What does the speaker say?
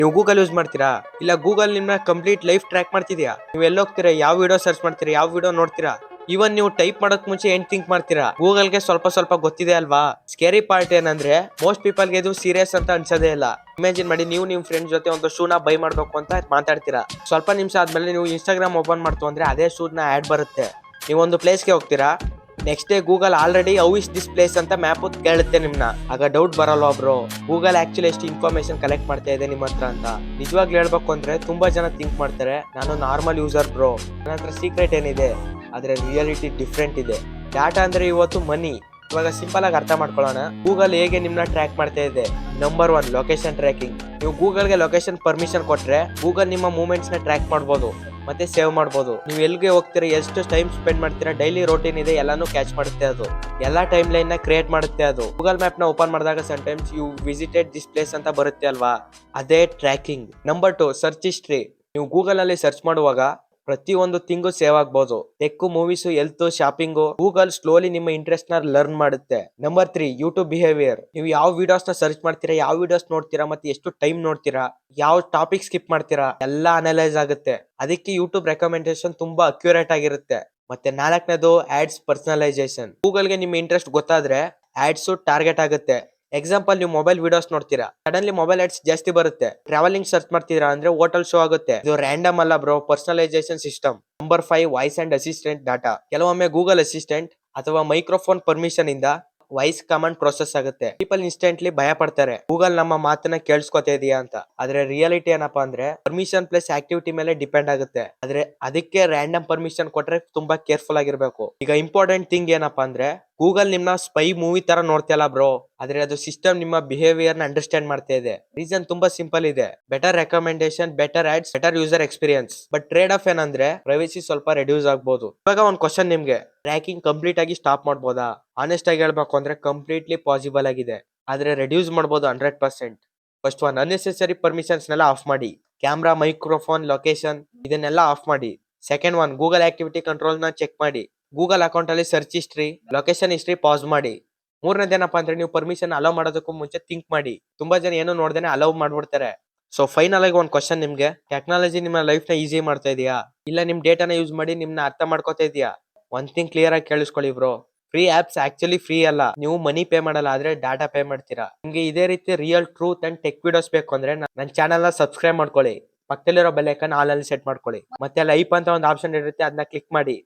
ನೀವು Google use ಮಾಡ್ತೀರಾ? ಇಲ್ಲ ಗೂಗಲ್ ನಿಮ್ಮ ಕಂಪ್ಲೀಟ್ ಲೈಫ್ ಟ್ರ್ಯಾಕ್ ಮಾಡ್ತಿದ್ಯಾ? ನೀವು ಎಲ್ಲಿ ಹೋಗ್ತೀರಾ, ಯಾವ ವಿಡಿಯೋ ಸರ್ಚ್ ಮಾಡ್ತೀರಾ, ಯಾವ ವಿಡಿಯೋ ನೋಡ್ತೀರಾ, ಇವನ್ ನೀವು ಟೈಪ್ ಮಾಡಕ್ ಮುಂಚೆ ಏನ್ ಥಿಂಕ್ ಮಾಡ್ತೀರಾ? ಗೂಗಲ್ಗೆ ಸ್ವಲ್ಪ ಸ್ವಲ್ಪ ಗೊತ್ತಿದೆ ಅಲ್ವಾ? ಸ್ಕೇರಿ ಪಾರ್ಟ್ ಏನಂದ್ರೆ ಮೋಸ್ಟ್ ಪೀಪಲ್ಗೆ ಇದು ಸೀರಿಯಸ್ ಅಂತ ಅನ್ಸೋದೇ ಇಲ್ಲ. ಇಮ್ಯಾಜಿನ್ ಮಾಡಿ, ನೀವು ನಿಮ್ ಫ್ರೆಂಡ್ ಜೊತೆ ಒಂದು ಶೂನ ಬೈ ಮಾಡ್ಬೇಕು ಅಂತ ಮಾತಾಡ್ತೀರಾ. ಸ್ವಲ್ಪ ನಿಮಿಷ ಆದ್ಮೇಲೆ ನೀವು ಇನ್ಸ್ಟಾಗ್ರಾಮ್ ಓಪನ್ ಮಾಡ್ತು ಅಂದ್ರೆ ಅದೇ ಶೂನ ಆಡ್ ಬರುತ್ತೆ. ನೀವೊಂದು ಪ್ಲೇಸ್ಗೆ ಹೋಗ್ತೀರಾ, next day Google already how is this place ಅಂತ ಮ್ಯಾಪ್ ಕೇಳುತ್ತೆ ನಿಮ್ನ. ಆಗ ಡೌಟ್ ಬರಲ್ವಾ ಬ್ರೋ, ಗೂಗಲ್ ಆಕ್ಚುಲಿ ಎಷ್ಟು ಇನ್ಫಾರ್ಮೇಶನ್ ಕಲೆಕ್ಟ್ ಮಾಡ್ತಾ ಇದೆ ನಿಮ್ಮ ಹತ್ರ ಅಂತ? ನಿಜವಾಗ್ಲೂ ಹೇಳ್ಬೇಕು ಅಂದ್ರೆ ತುಂಬಾ ಜನ ಥಿಂಕ್ ಮಾಡ್ತಾರೆ, ನಾನು ನಾರ್ಮಲ್ ಯೂಸರ್ ಬ್ರೋ, ನನ್ನ ಹತ್ರ ಸೀಕ್ರೆಟ್ ಏನಿದೆ. ಆದ್ರೆ ರಿಯಾಲಿಟಿ ಡಿಫ್ರೆಂಟ್ ಇದೆ. ಡಾಟಾ ಅಂದ್ರೆ ಇವತ್ತು ಮನಿ. ಇವಾಗ ಸಿಂಪಲ್ ಆಗಿ ಅರ್ಥ ಮಾಡ್ಕೊಳ್ಳೋಣ, ಗೂಗಲ್ ಹೇಗೆ ನಿಮ್ನ ಟ್ರ್ಯಾಕ್ ಮಾಡ್ತಾ ಇದೆ. Number 1, location tracking. ನೀವು ಗೂಗಲ್ಗೆ ಲೊಕೇಶನ್ ಪರ್ಮಿಷನ್ ಕೊಟ್ರೆ ಗೂಗಲ್ ನಿಮ್ಮ ಮೂವ್ಮೆಂಟ್ಸ್ ನ ಟ್ರ್ಯಾಕ್ ಮಾಡ್ಬೋದು ಮತ್ತೆ ಸೇವ್ ಮಾಡ್ಬೋದು. ನೀವು ಎಲ್ಲಿಗೆ ಹೋಗ್ತೀರಾ, ಎಷ್ಟು ಟೈಮ್ ಸ್ಪೆಂಡ್ ಮಾಡ್ತೀರಾ, ಡೈಲಿ ರೋಟೀನ್ ಇದೆ ಎಲ್ಲಾನು ಕ್ಯಾಚ್ ಮಾಡುತ್ತೆ ಅದು. ಎಲ್ಲಾ ಟೈಮ್ ಲೈನ್ ನ ಕ್ರಿಯೇಟ್ ಮಾಡುತ್ತೆ ಅದು. ಗೂಗಲ್ ಮ್ಯಾಪ್ ನ ಓಪನ್ ಮಾಡಿದಾಗ sometimes you visited this place ಅಂತ ಬರುತ್ತೆ ಅಲ್ವಾ, ಅದೇ ಟ್ರ್ಯಾಕಿಂಗ್. Number 2, search history. ನೀವು ಗೂಗಲ್ ಅಲ್ಲಿ ಸರ್ಚ್ ಮಾಡುವಾಗ ಪ್ರತಿಯೊಂದು ತಿಂಗು ಸೇವ್ ಆಗ್ಬೋದು. Tech, movies, health, shopping. Google slowly ನಿಮ್ಮ ಇಂಟ್ರೆಸ್ಟ್ ನ ಲರ್ನ್ ಮಾಡುತ್ತೆ. Number 3, YouTube behaviour. ನೀವು ಯಾವ ವಿಡಿಯೋಸ್ ನ ಸರ್ಚ್ ಮಾಡ್ತೀರಾ, ಯಾವ ವಿಡಿಯೋಸ್ ನೋಡ್ತೀರಾ, ಮತ್ತೆ ಎಷ್ಟು ಟೈಮ್ ನೋಡ್ತೀರಾ, ಯಾವ ಟಾಪಿಕ್ ಸ್ಕಿಪ್ ಮಾಡ್ತೀರಾ, ಎಲ್ಲಾ ಅನಲೈಸ್ ಆಗುತ್ತೆ. ಅದಕ್ಕೆ ಯೂಟ್ಯೂಬ್ ರೆಕಮೆಂಡೇಶನ್ ತುಂಬಾ ಅಕ್ಯುರೇಟ್ ಆಗಿರುತ್ತೆ. ಮತ್ತೆ 4ನೇದು, ಆಡ್ಸ್ ಪರ್ಸನಲೈಸೇಷನ್. ಗೂಗಲ್ಗೆ ನಿಮ್ಮ ಇಂಟ್ರೆಸ್ಟ್ ಗೊತ್ತಾದ್ರೆ ಆಡ್ಸ್ ಟಾರ್ಗೆಟ್ ಆಗುತ್ತೆ. ಎಕ್ಸಾಂಪಲ್, ನೀವು ಮೊಬೈಲ್ ವಿಡಿಯೋಸ್ ನೋಡ್ತೀರಾ, ಸಡನ್ಲಿ ಮೊಬೈಲ್ ಆಡ್ಸ್ ಜಾಸ್ತಿ ಬರುತ್ತೆ. ಟ್ರಾವೆಲಿಂಗ್ ಸರ್ಚ್ ಮಾಡ್ತೀರಾ ಅಂದ್ರೆ ಹೋಟೆಲ್ ಶೋ ಆಗುತ್ತೆ. ಇದು ರ್ಯಾಂಡಮ್ ಅಲ್ಲ bro, personalisation system. Number 5, voice and assistant data. ಕೆಲವೊಮ್ಮೆ ಗೂಗಲ್ ಅಸಿಸ್ಟೆಂಟ್ ಅಥವಾ ಮೈಕ್ರೋಫೋನ್ ಪರ್ಮಿಷನ್ ಇಂದ ವಾಯ್ಸ್ ಕಮಾಂಡ್ ಪ್ರೊಸೆಸ್ ಆಗುತ್ತೆ. ಪೀಪಲ್ ಇನ್ಸ್ಟೆಂಟ್ಲಿ ಭಯ ಪಡ್ತಾರೆ, ಗೂಗಲ್ ನಮ್ಮ ಮಾತನ್ನ ಕೇಳಿಸ್ಕೊತಾ ಇದೆಯಾ ಅಂತ. ಆದ್ರೆ ರಿಯಾಲಿಟಿ ಏನಪ್ಪಾ ಅಂದ್ರೆ ಪರ್ಮಿಷನ್ ಪ್ಲಸ್ ಆಕ್ಟಿವಿಟಿ ಮೇಲೆ ಡಿಪೆಂಡ್ ಆಗುತ್ತೆ. ಆದ್ರೆ ಅದಕ್ಕೆ ರ್ಯಾಂಡಮ್ ಪರ್ಮಿಷನ್ ಕೊಟ್ರೆ ತುಂಬಾ ಕೇರ್ಫುಲ್ ಆಗಿರ್ಬೇಕು. ಈಗ ಇಂಪಾರ್ಟೆಂಟ್ ಥಿಂಗ್ ಏನಪ್ಪಾ ಅಂದ್ರೆ, ಗೂಗಲ್ ನಿಮ್ನ ಸ್ಪೈ ಮೂವಿ ತರ ನೋಡ್ತಿಯಲ್ಲ ಬ್ರೋ, ಆದ್ರೆ ಅದು ಸಿಸ್ಟಮ್ ನಿಮ್ಮ ಬಿಹೇವಿಯರ್ ನ ಅಂಡರ್ಸ್ಟ್ಯಾಂಡ್ ಮಾಡ್ತಾ ಇದೆ. ರೀಸನ್ ತುಂಬಾ ಸಿಂಪಲ್ ಇದೆ, better recommendation, better ads, better user experience. But trade off ಏನಂದ್ರೆ ಪ್ರೈವಸಿ ಸ್ವಲ್ಪ ರೆಡ್ಯೂಸ್ ಆಗ್ಬೋದು. ಇವಾಗ ಒಂದ್ ಕ್ವಶನ್ ನಿಮ್ಗೆ, ಟ್ರ್ಯಾಕಿಂಗ್ ಕಂಪ್ಲೀಟ್ ಆಗಿ ಸ್ಟಾಪ್ ಮಾಡ್ಬೋದಾ? ಆನೆಸ್ಟ್ ಆಗಿ ಹೇಳ್ಬೇಕು ಅಂದ್ರೆ ಕಂಪ್ಲೀಟ್ಲಿ ಪಾಸಿಬಲ್ ಆಗಿದೆ, ಆದ್ರೆ ರೆಡ್ಯೂಸ್ ಮಾಡ್ಬೋದು 100%. ಫಸ್ಟ್ ಒನ್, ಅನ್ನೆಸೆಸರಿ ಪರ್ಮಿಷನ್ಸ್ ನೆಲ್ಲ ಆಫ್ ಮಾಡಿ. ಕ್ಯಾಮ್ರಾ, ಮೈಕ್ರೋಫೋನ್, ಲೊಕೇಶನ್ ಇದನ್ನೆಲ್ಲ ಆಫ್ ಮಾಡಿ. Second one, Google activity control ನ ಚೆಕ್ ಮಾಡಿ. ಗೂಗಲ್ ಅಕೌಂಟ್ ಅಲ್ಲಿ search history, location history pass ಮಾಡಿ. ಮೂರನೇದೇನಪ್ಪ ಅಂದ್ರೆ, ನೀವು ಪರ್ಮಿಷನ್ ಅಲೋ ಮಾಡೋದಕ್ಕೂ ಮುಂಚೆ ಥಿಂಕ್ ಮಾಡಿ. ತುಂಬಾ ಜನ ಏನು ನೋಡ್ದೇನೆ ಅಲೋ ಮಾಡ್ಬಿಡ್ತಾರೆ. ಸೊ ಫೈನಲ್ ಆಗಿ ಒಂದ್ ಕ್ವಶನ್ ನಿಮ್ಗೆ, ಟೆಕ್ನಾಲಜಿ ನಿಮ್ಮ ಲೈಫ್ ನ ಈಸಿ ಮಾಡ್ತಾ ಇದೆಯಾ, ಇಲ್ಲ ನಿಮ್ ಡೇಟಾನ ಯೂಸ್ ಮಾಡಿ ನಿಮ್ನ ಅರ್ಥ ಮಾಡ್ಕೋತಾ ಇದೆಯಾ? ಒಂದ್ ಥಿಂಗ್ ಕ್ಲಿಯರ್ ಆಗಿ ಕೇಳಿಸ್ಕೊಳ್ಳಿ bro, free apps actually free ಅಲ್ಲ. ನೀವು ಮನಿ ಪೇ ಮಾಡಲ್ಲ, ಆದ್ರೆ ಡಾಟಾ ಪೇ ಮಾಡ್ತೀರಾ. ನಿಮ್ಗೆ ಇದೇ ರೀತಿ real truth and tech videos ಬೇಕು ಅಂದ್ರೆ ನನ್ನ ಚಾನಲ್ ನ ಸಬ್ಸ್ಕ್ರೈಬ್ ಮಾಡ್ಕೊಳ್ಳಿ. ಪಕ್ಕದಲ್ಲಿರೋ ಬೆಲ್ ಐಕಾನ್ ಆಲ್ ಅಲ್ಲಿ ಸೆಟ್ ಮಾಡ್ಕೊಳ್ಳಿ. ಮತ್ತೆ ಲೈಕ್ ಅಂತ ಒಂದು ಆಪ್ಷನ್ ಇರುತ್ತೆ, ಅದನ್ನ ಕ್ಲಿಕ್ ಮಾಡಿ.